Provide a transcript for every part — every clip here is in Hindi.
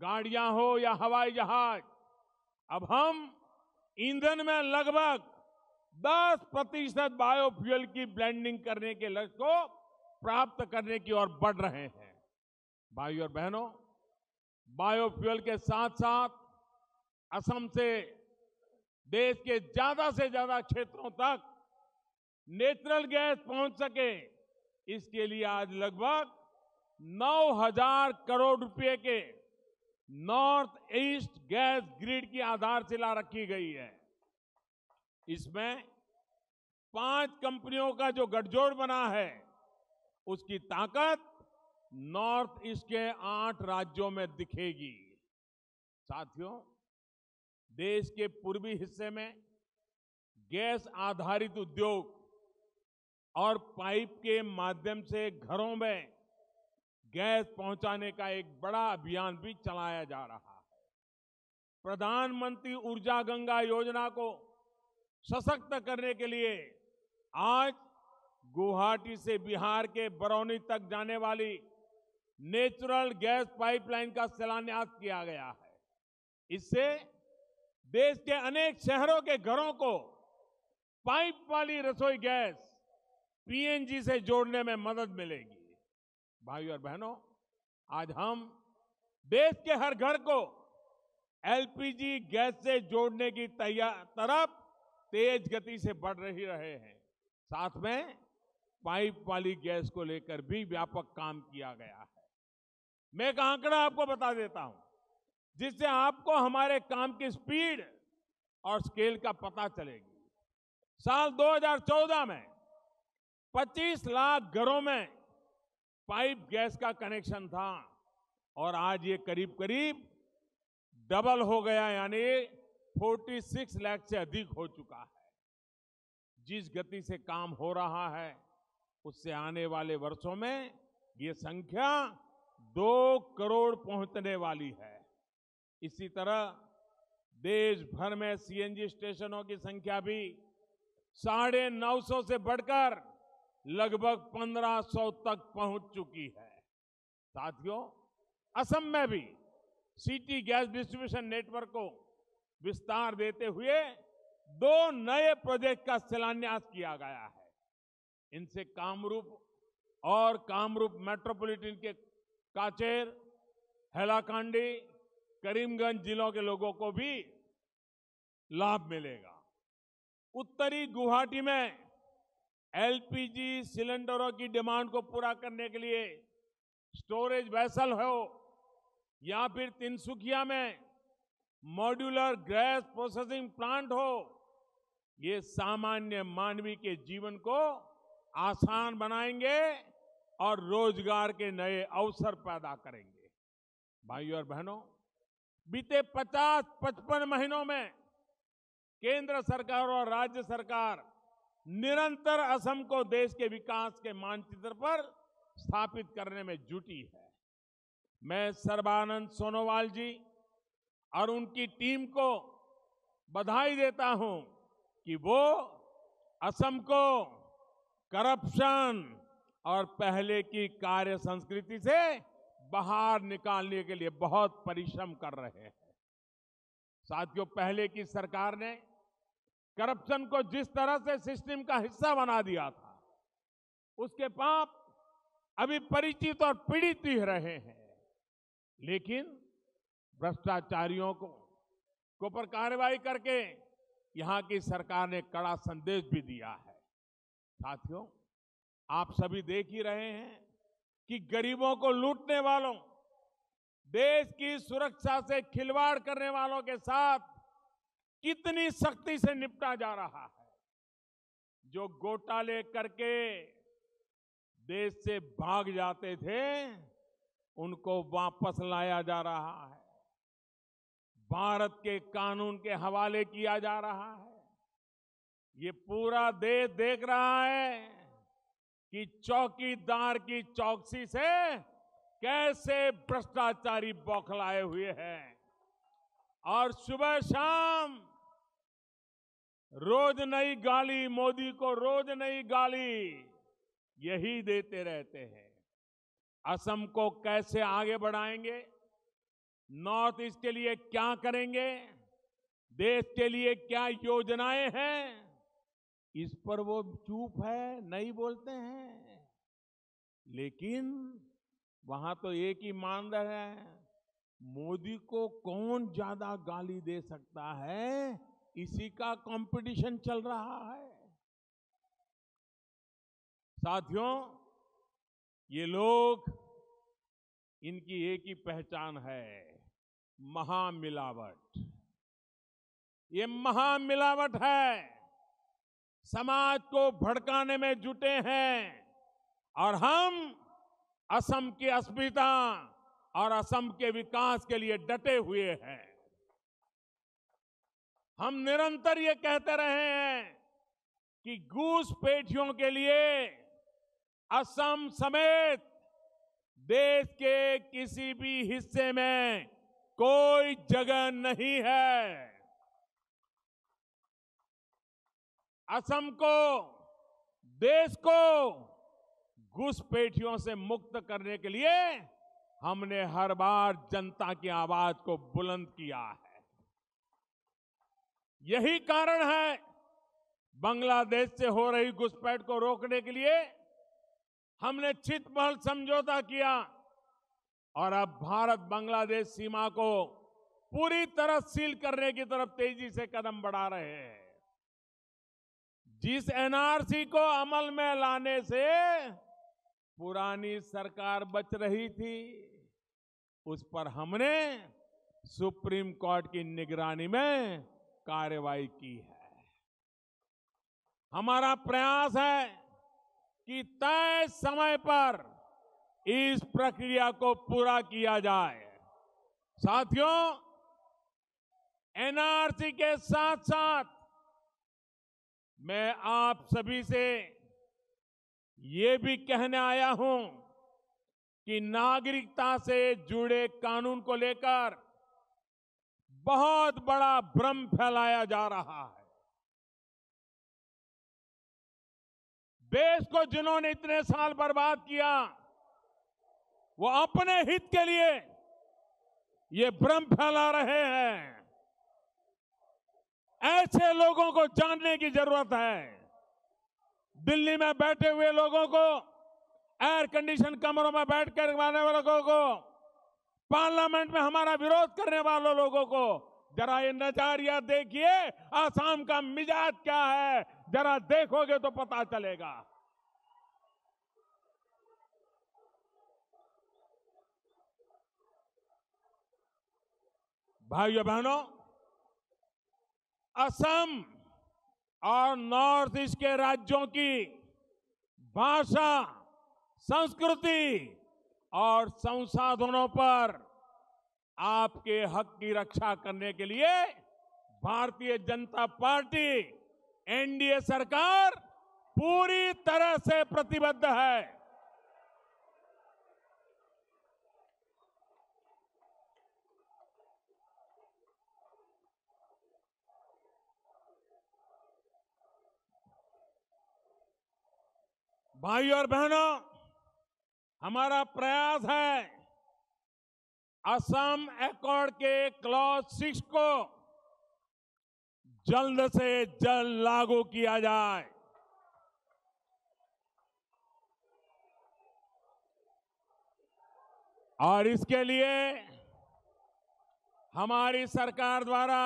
गाड़ियां हो या हवाई जहाज, अब हम ईंधन में लगभग 10% बायोफ्यूल की ब्लेंडिंग करने के लक्ष्य को प्राप्त करने की ओर बढ़ रहे हैं। भाइयों और बहनों, बायोफ्यूल के साथ साथ असम से देश के ज्यादा से ज्यादा क्षेत्रों तक नेचुरल गैस पहुंच सके, इसके लिए आज लगभग 9,000 करोड़ रुपए के नॉर्थ ईस्ट गैस ग्रिड की आधारशिला रखी गई है। इसमें 5 कंपनियों का जो गठजोड़ बना है, उसकी ताकत नॉर्थ ईस्ट के 8 राज्यों में दिखेगी। साथियों, देश के पूर्वी हिस्से में गैस आधारित उद्योग और पाइप के माध्यम से घरों में गैस पहुंचाने का एक बड़ा अभियान भी चलाया जा रहा है। प्रधानमंत्री ऊर्जा गंगा योजना को सशक्त करने के लिए आज गुवाहाटी से बिहार के बरौनी तक जाने वाली नेचुरल गैस पाइपलाइन का शिलान्यास किया गया है। इससे देश के अनेक शहरों के घरों को पाइप वाली रसोई गैस पीएनजी से जोड़ने में मदद मिलेगी। भाइयों और बहनों, आज हम देश के हर घर को एलपीजी गैस से जोड़ने की तरफ तेज गति से बढ़ रहे हैं। साथ में पाइप वाली गैस को लेकर भी व्यापक काम किया गया है। मैं एक आंकड़ा आपको बता देता हूं, जिससे आपको हमारे काम की स्पीड और स्केल का पता चलेगी। साल 2014 में 25 लाख घरों में पाइप गैस का कनेक्शन था और आज ये करीब करीब डबल हो गया, यानी 46 लाख से अधिक हो चुका है। जिस गति से काम हो रहा है, उससे आने वाले वर्षों में ये संख्या 2 करोड़ पहुंचने वाली है। इसी तरह देश भर में सीएनजी स्टेशनों की संख्या भी 950 से बढ़कर लगभग 1500 तक पहुंच चुकी है। साथियों, असम में भी सिटी गैस डिस्ट्रीब्यूशन नेटवर्क को विस्तार देते हुए 2 नए प्रोजेक्ट का शिलान्यास किया गया है। इनसे कामरूप मेट्रोपॉलिटन के काचेर, हैलाकांडी, करीमगंज जिलों के लोगों को भी लाभ मिलेगा। उत्तरी गुवाहाटी में एलपीजी सिलेंडरों की डिमांड को पूरा करने के लिए स्टोरेज वेसल हो, या फिर तिनसुकिया में मॉड्यूलर गैस प्रोसेसिंग प्लांट हो, ये सामान्य मानवी के जीवन को आसान बनाएंगे और रोजगार के नए अवसर पैदा करेंगे। भाइयों और बहनों, बीते 50-55 महीनों में केंद्र सरकार और राज्य सरकार निरंतर असम को देश के विकास के मानचित्र पर स्थापित करने में जुटी है। मैं सर्बानंद सोनोवाल जी और उनकी टीम को बधाई देता हूं कि वो असम को करप्शन और पहले की कार्य संस्कृति से बाहर निकालने के लिए बहुत परिश्रम कर रहे हैं। साथियों, पहले की सरकार ने करप्शन को जिस तरह से सिस्टम का हिस्सा बना दिया था, उसके पाप अभी परिचित और पीड़ित ही रहे हैं। लेकिन भ्रष्टाचारियों को पर कार्रवाई करके यहां की सरकार ने कड़ा संदेश भी दिया है। साथियों, आप सभी देख ही रहे हैं कि गरीबों को लूटने वालों, देश की सुरक्षा से खिलवाड़ करने वालों के साथ कितनी सख्ती से निपटा जा रहा है। जो घोटाले करके देश से भाग जाते थे, उनको वापस लाया जा रहा है, भारत के कानून के हवाले किया जा रहा है। ये पूरा देश देख रहा है कि चौकीदार की चौकसी से कैसे भ्रष्टाचारी बौखलाए हुए हैं और सुबह शाम रोज नई गाली, मोदी को रोज नई गाली यही देते रहते हैं। असम को कैसे आगे बढ़ाएंगे, नॉर्थ ईस्ट के लिए क्या करेंगे, देश के लिए क्या योजनाएं हैं, इस पर वो चुप है, नहीं बोलते हैं। लेकिन वहां तो एक ही मानदंड है, मोदी को कौन ज्यादा गाली दे सकता है, इसी का कंपटीशन चल रहा है। साथियों, ये लोग, इनकी एक ही पहचान है, महामिलावट। ये महामिलावट है, समाज को भड़काने में जुटे हैं। और हम असम की अस्मिता और असम के विकास के लिए डटे हुए हैं। हम निरंतर ये कहते रहे हैं कि घुसपैठियों के लिए असम समेत देश के किसी भी हिस्से में कोई जगह नहीं है। असम को, देश को घुसपैठियों से मुक्त करने के लिए हमने हर बार जनता की आवाज को बुलंद किया है। यही कारण है बांग्लादेश से हो रही घुसपैठ को रोकने के लिए हमने चितमहल समझौता किया और अब भारत बांग्लादेश सीमा को पूरी तरह सील करने की तरफ तेजी से कदम बढ़ा रहे हैं। जिस एनआरसी को अमल में लाने से पुरानी सरकार बच रही थी, उस पर हमने सुप्रीम कोर्ट की निगरानी में कार्रवाई की है। हमारा प्रयास है कि तय समय पर इस प्रक्रिया को पूरा किया जाए। साथियों, एनआरसी के साथ साथ मैं आप सभी से ये भी कहने आया हूं कि नागरिकता से जुड़े कानून को लेकर बहुत बड़ा भ्रम फैलाया जा रहा है। देश को जिन्होंने इतने साल बर्बाद किया, वो अपने हित के लिए ये भ्रम फैला रहे हैं। ऐसे लोगों को जानने की जरूरत है। दिल्ली में बैठे हुए लोगों को, एयर कंडीशन कमरों में बैठ कर आने वाले लोगों को, पार्लियामेंट में हमारा विरोध करने वाले लोगों को, जरा ये नजरिया देखिए, आसाम का मिजाज क्या है, जरा देखोगे तो पता चलेगा। भाइयों बहनों, असम और नॉर्थ ईस्ट के राज्यों की भाषा, संस्कृति और संसाधनों पर आपके हक की रक्षा करने के लिए भारतीय जनता पार्टी, एनडीए सरकार पूरी तरह से प्रतिबद्ध है। भाइयों और बहनों, हमारा प्रयास है असम एकॉर्ड के क्लॉज 6 को जल्द से जल्द लागू किया जाए। और इसके लिए हमारी सरकार द्वारा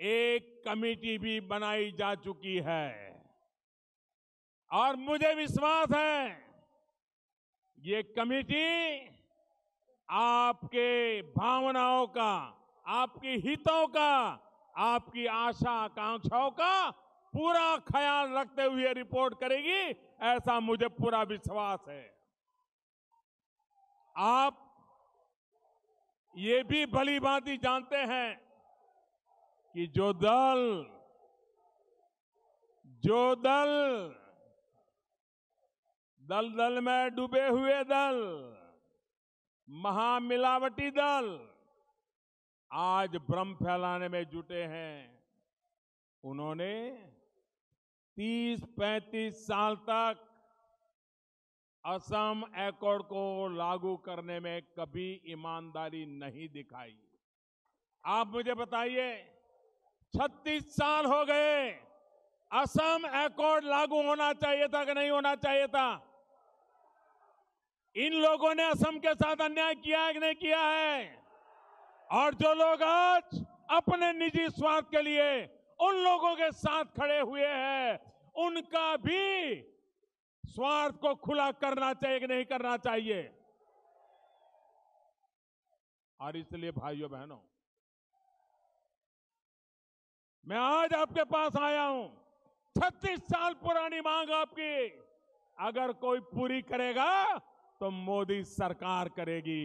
एक कमेटी भी बनाई जा चुकी है और मुझे विश्वास है ये कमेटी आपके भावनाओं का, आपके हितों का, आपकी आशा आकांक्षाओं का पूरा ख्याल रखते हुए रिपोर्ट करेगी, ऐसा मुझे पूरा विश्वास है। आप ये भी भली भांति जानते हैं कि जो दल में डूबे हुए दल, महामिलावटी दल आज भ्रम फैलाने में जुटे हैं। उन्होंने 30-35 साल तक असम एकॉर्ड को लागू करने में कभी ईमानदारी नहीं दिखाई। आप मुझे बताइए, 36 साल हो गए, असम एकॉर्ड लागू होना चाहिए था कि नहीं होना चाहिए था? इन लोगों ने असम के साथ अन्याय किया है कि नहीं किया है? और जो लोग आज अपने निजी स्वार्थ के लिए उन लोगों के साथ खड़े हुए हैं, उनका भी स्वार्थ को खुला करना चाहिए कि नहीं करना चाहिए? और इसलिए भाइयों बहनों, मैं आज आपके पास आया हूं। 36 साल पुरानी मांग आपकी अगर कोई पूरी करेगा तो मोदी सरकार करेगी।